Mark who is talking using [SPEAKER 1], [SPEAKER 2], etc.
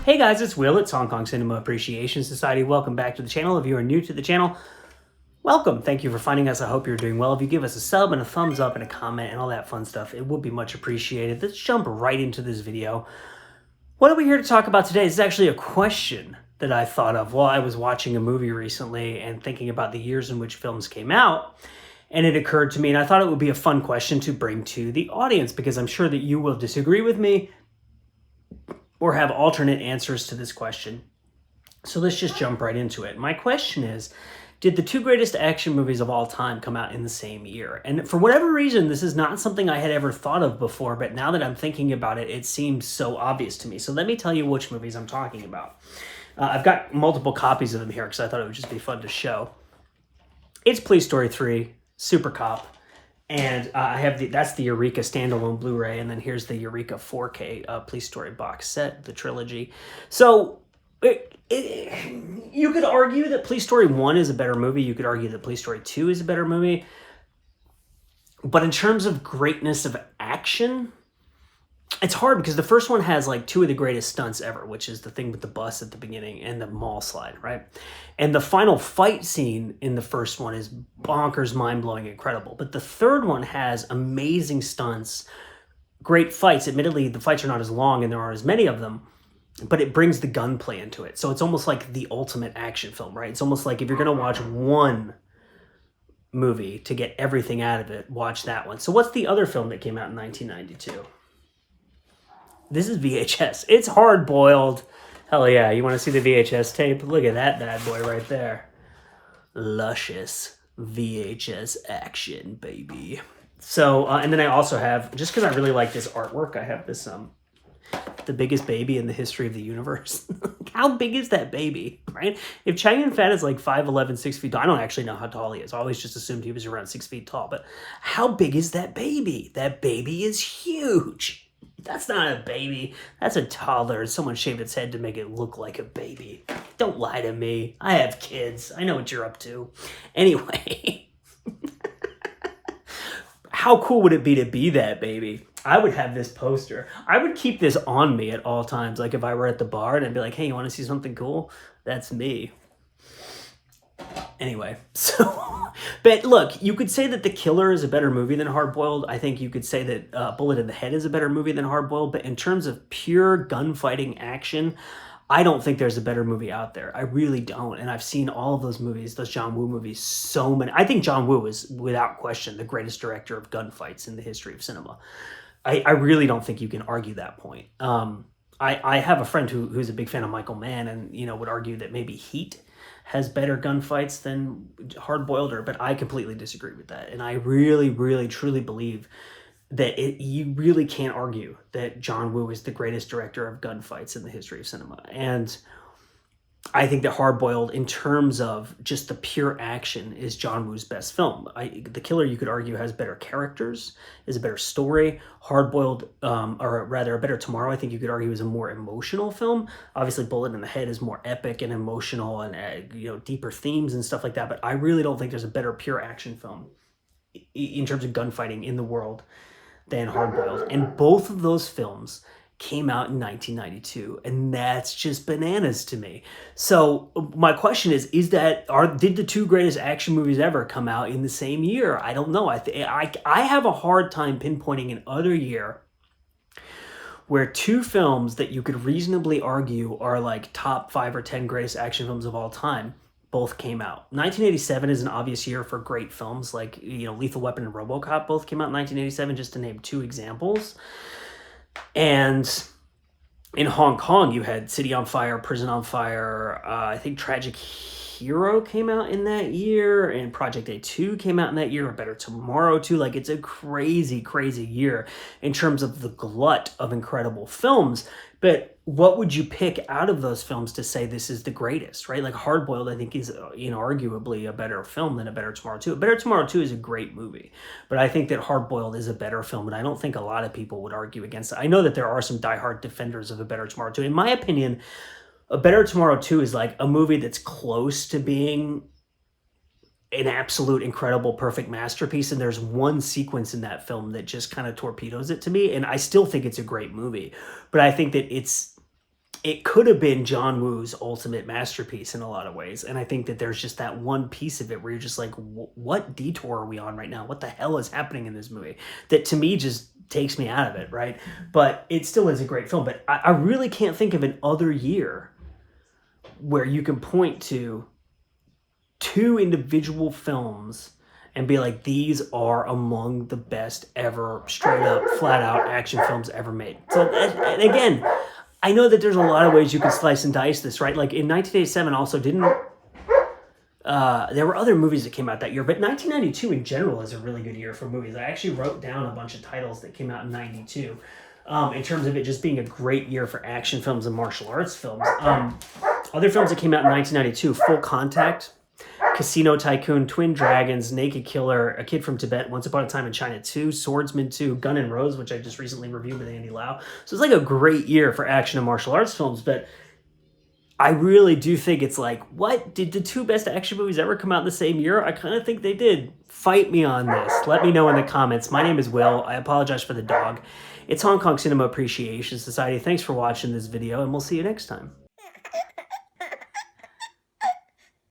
[SPEAKER 1] Hey guys, it's Will. It's Hong Kong Cinema Appreciation Society. Welcome back to the channel. If you are new to the channel, welcome. Thank you for finding us. I hope you're doing well. If you give us a sub and a thumbs up and a comment and all that fun stuff, it would be much appreciated. Let's jump right into this video. What are we here to talk about today? This is actually a question that I thought of while I was watching a movie recently and thinking about the years in which films came out. And it occurred to me, and I thought it would be a fun question to bring to the audience because I'm sure that you will disagree with me or have alternate answers to this question. So let's just jump right into it. My question is, did the two greatest action movies of all time come out in the same year? And for whatever reason, this is not something I had ever thought of before, but now that I'm thinking about it, it seems so obvious to me. So let me tell you which movies I'm talking about. I've got multiple copies of them here because I thought it would just be fun to show. It's Police Story 3, Super Cop, and I have that's the Eureka standalone Blu-ray, and then here's the Eureka 4K Police Story box set, the trilogy. So you could argue that Police Story 1 is a better movie. You could argue that Police Story 2 is a better movie. But in terms of greatness of action, it's hard because the first one has like two of the greatest stunts ever, which is the thing with the bus at the beginning and the mall slide, right? And the final fight scene in the first one is bonkers, mind-blowing, incredible. But the third one has amazing stunts, great fights. Admittedly, the fights are not as long and there aren't as many of them, but it brings the gunplay into it. So it's almost like the ultimate action film, right? It's almost like if you're going to watch one movie to get everything out of it, watch that one. So what's the other film that came out in 1992? This is VHS. It's hard-boiled. Hell yeah. You want to see the VHS tape? Look at that bad boy right there. Luscious VHS action, baby. So, and then I also have, just because I really like this artwork, I have this, the biggest baby in the history of the universe. How big is that baby, right? If Chang Yun-fat is like 5'11", 6 feet tall, I don't actually know how tall he is. I always just assumed he was around 6 feet tall, but how big is that baby? That baby is huge. That's not a baby. That's a toddler. Someone shaved its head to make it look like a baby. Don't lie to me. I have kids. I know what you're up to. Anyway. How cool would it be to be that baby? I would have this poster. I would keep this on me at all times. Like if I were at the bar and I'd be like, hey, you want to see something cool? That's me. Anyway, so, but look, you could say that The Killer is a better movie than Hard Boiled. I think you could say that Bullet in the Head is a better movie than Hard Boiled. But in terms of pure gunfighting action, I don't think there's a better movie out there. I really don't. And I've seen all of those movies, those John Woo movies, so many. I think John Woo is, without question, the greatest director of gunfights in the history of cinema. I really don't think you can argue that point. I have a friend who's a big fan of Michael Mann and, you know, would argue that maybe Heat has better gunfights than Hard Boiled, but I completely disagree with that. And I really, really, truly believe that you really can't argue that John Woo is the greatest director of gunfights in the history of cinema. And I think that Hard Boiled, in terms of just the pure action, is John Woo's best film. The Killer, you could argue, has better characters, is a better story. Hard Boiled, or rather, A Better Tomorrow, I think you could argue is a more emotional film. Obviously, Bullet in the Head is more epic and emotional and you know, deeper themes and stuff like that. But I really don't think there's a better pure action film in terms of gunfighting in the world than Hard Boiled. And both of those films came out in 1992, and that's just bananas to me. So my question is did the two greatest action movies ever come out in the same year? I don't know. I have a hard time pinpointing an other year where two films that you could reasonably argue are like top 5 or 10 greatest action films of all time both came out. 1987 is an obvious year for great films, like, you know, Lethal Weapon and RoboCop both came out in 1987, just to name two examples. And in Hong Kong, you had City on Fire, Prison on Fire. I think Tragic Hero came out in that year, and Project A2 came out in that year, A Better Tomorrow too. Like, it's a crazy, crazy year in terms of the glut of incredible films. But what would you pick out of those films to say this is the greatest, right? Like Hard Boiled, I think, is arguably a better film than A Better Tomorrow 2. A Better Tomorrow 2 is a great movie, but I think that Hard Boiled is a better film, and I don't think a lot of people would argue against it. I know that there are some diehard defenders of A Better Tomorrow 2. In my opinion, A Better Tomorrow 2 is like a movie that's close to being an absolute incredible, perfect masterpiece, and there's one sequence in that film that just kind of torpedoes it to me, and I still think it's a great movie. But I think that it could have been John Woo's ultimate masterpiece in a lot of ways. And I think that there's just that one piece of it where you're just like, what detour are we on right now? What the hell is happening in this movie? That to me just takes me out of it, right? But it still is a great film. But I really can't think of an other year where you can point to two individual films and be like, these are among the best ever, straight up, flat out action films ever made. So, and again, I know that there's a lot of ways you can slice and dice this, right? Like in 1987 also didn't, there were other movies that came out that year, but 1992 in general is a really good year for movies. I actually wrote down a bunch of titles that came out in 92 in terms of it just being a great year for action films and martial arts films. Other films that came out in 1992, Full Contact, Casino Tycoon, Twin Dragons, Naked Killer, A Kid from Tibet, Once Upon a Time in China 2, Swordsman 2, Gun and Rose, which I just recently reviewed with Andy Lau. So it's like a great year for action and martial arts films, but I really do think it's like, what? Did the two best action movies ever come out in the same year? I kind of think they did. Fight me on this. Let me know in the comments. My name is Will. I apologize for the dog. It's Hong Kong Cinema Appreciation Society. Thanks for watching this video, and we'll see you next time.